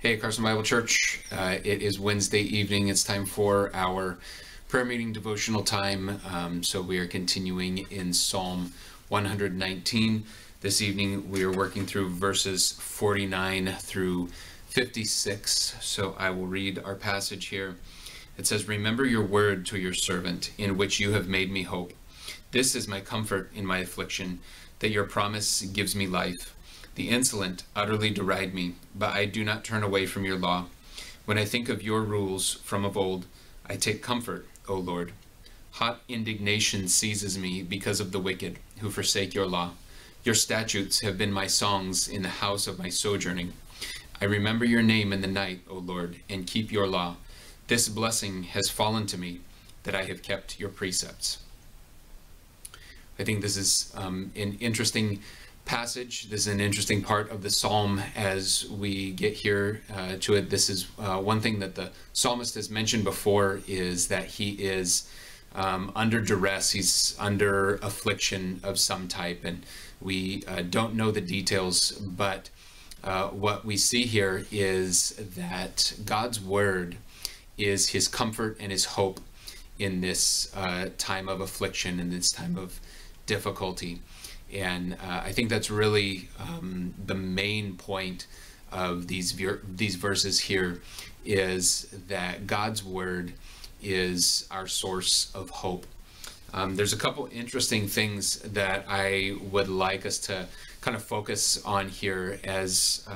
Hey, Carson Bible Church. It is Wednesday evening. It's time for our prayer meeting devotional time. So we are continuing in Psalm 119. This evening we are working through verses 49 through 56. So I will read our passage here. It says, "Remember your word to your servant, in which you have made me hope. This is my comfort in my affliction, that your promise gives me life. The insolent utterly deride me, but I do not turn away from your law. When I think of your rules from of old, I take comfort, O Lord. Hot indignation seizes me because of the wicked, who forsake your law. Your statutes have been my songs in the house of my sojourning. I remember your name in the night, O Lord, and keep your law. This blessing has fallen to me, that I have kept your precepts." I think this is an interesting passage. This is an interesting part of the psalm as we get here to it. This is one thing that the psalmist has mentioned before, is that he is under duress. He's under affliction of some type, and we don't know the details, but what we see here is that God's word is his comfort and his hope in this time of affliction, in this time of difficulty. And I think that's really the main point of these verses here, is that God's word is our source of hope. There's a couple interesting things that I would like us to kind of focus on here as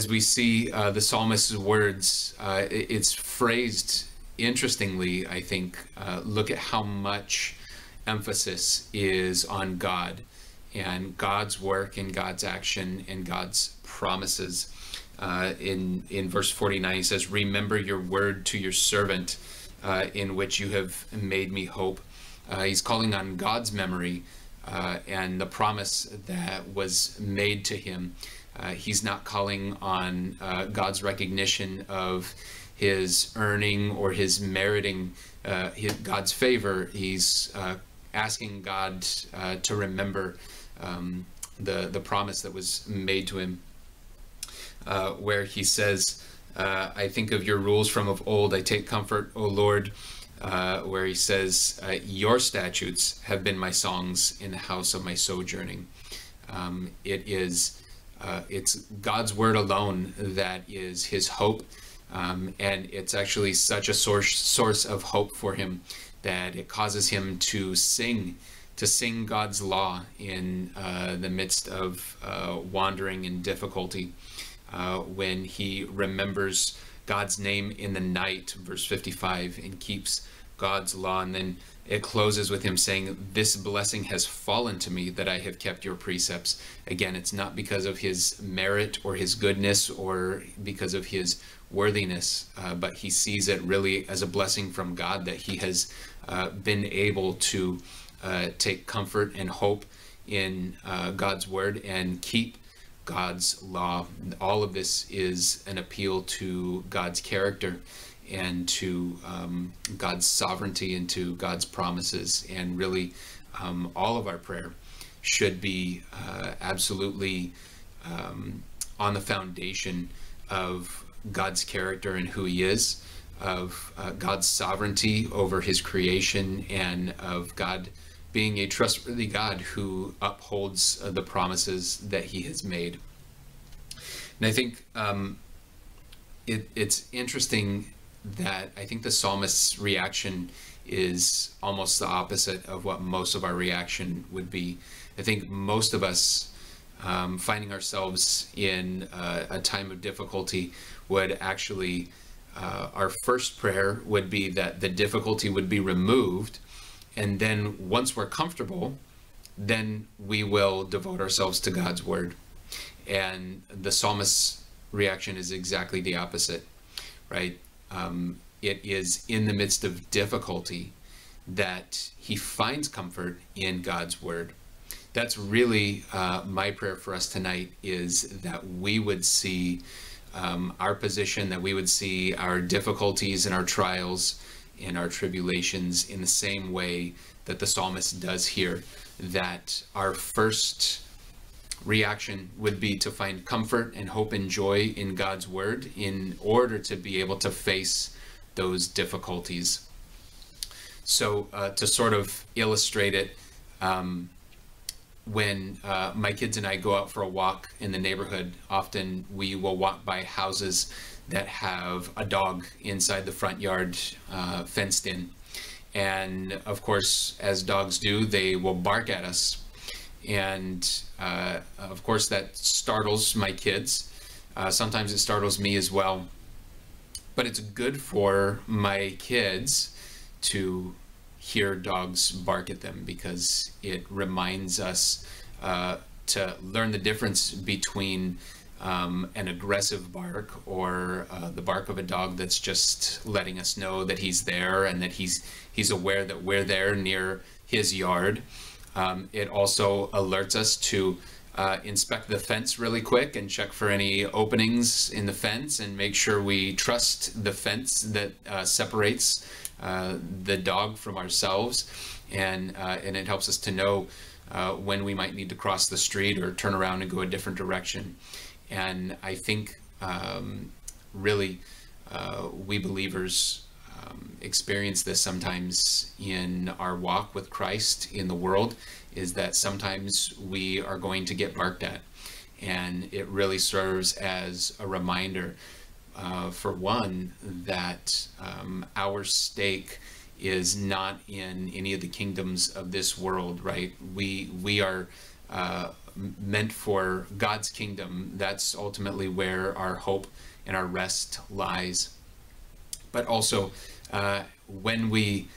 we see the psalmist's words. It's phrased interestingly, I think. Look at how much emphasis is on God and God's work and God's action and God's promises. In verse 49, he says, "Remember your word to your servant, in which you have made me hope." He's calling on God's memory and the promise that was made to him. He's not calling on God's recognition of his earning or his meriting God's favor. He's asking God to remember the promise that was made to him, where he says, "I think of your rules from of old, I take comfort, O Lord," where he says, "Your statutes have been my songs in the house of my sojourning." It's God's word alone that is his hope, and it's actually such a source of hope for him that it causes him to sing God's law in the midst of wandering and difficulty. When he remembers God's name in the night, verse 55, and keeps God's law. And then it closes with him saying, "This blessing has fallen to me, that I have kept your precepts." Again, it's not because of his merit or his goodness or because of his worthiness, but he sees it really as a blessing from God, that he has been able to take comfort and hope in God's word and keep God's law. All of this is an appeal to God's character and to God's sovereignty and to God's promises. And really, all of our prayer should be absolutely on the foundation of God's character and who he is, of God's sovereignty over his creation, and of God being a trustworthy God who upholds the promises that he has made. And I think it's interesting that I think the psalmist's reaction is almost the opposite of what most of our reaction would be. I think most of us, finding ourselves in a time of difficulty, would actually, our first prayer would be that the difficulty would be removed, and then once we're comfortable, then we will devote ourselves to God's word. And the psalmist's reaction is exactly the opposite, right? It is in the midst of difficulty that he finds comfort in God's word. That's really my prayer for us tonight, is that we would see our position, that we would see our difficulties and our trials and our tribulations in the same way that the psalmist does here, that our first reaction would be to find comfort and hope and joy in God's word in order to be able to face those difficulties. So to sort of illustrate it, when my kids and I go out for a walk in the neighborhood, often we will walk by houses that have a dog inside the front yard, fenced in. And of course, as dogs do, they will bark at us. And of course, that startles my kids. Sometimes it startles me as well. But it's good for my kids to hear dogs bark at them, because it reminds us to learn the difference between an aggressive bark or the bark of a dog that's just letting us know that he's there and that he's aware that we're there near his yard. It also alerts us to inspect the fence really quick and check for any openings in the fence and make sure we trust the fence that separates the dog from ourselves, and it helps us to know when we might need to cross the street or turn around and go a different direction. And I think really we believers experience this sometimes in our walk with Christ in the world, is that sometimes we are going to get barked at, and it really serves as a reminder, for one, that our stake is not in any of the kingdoms of this world, right? We are meant for God's kingdom. That's ultimately where our hope and our rest lies. But also, when we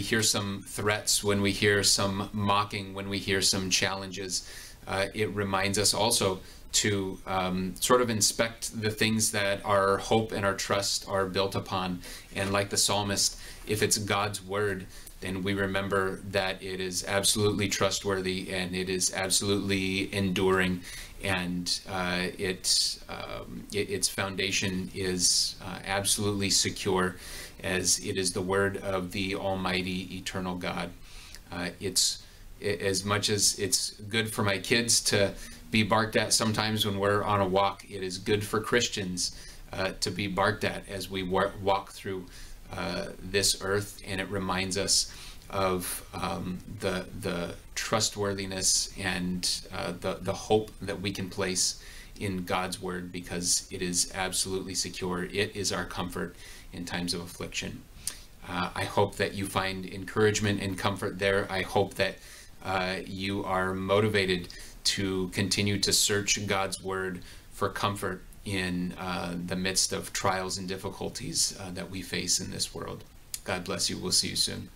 hear some threats, when we hear some mocking, when we hear some challenges, it reminds us also to sort of inspect the things that our hope and our trust are built upon. And like the psalmist, if it's God's word, then we remember that it is absolutely trustworthy and it is absolutely enduring, and its foundation is absolutely secure, as it is the word of the Almighty Eternal God. It's as much as it's good for my kids to be barked at sometimes when we're on a walk, it is good for Christians to be barked at as we walk through this earth, and it reminds us of the trustworthiness and the hope that we can place in God's word, because it is absolutely secure. It is our comfort in times of affliction. I hope that you find encouragement and comfort there. I hope that you are motivated to continue to search God's word for comfort in the midst of trials and difficulties that we face in this world. God bless you. We'll see you soon.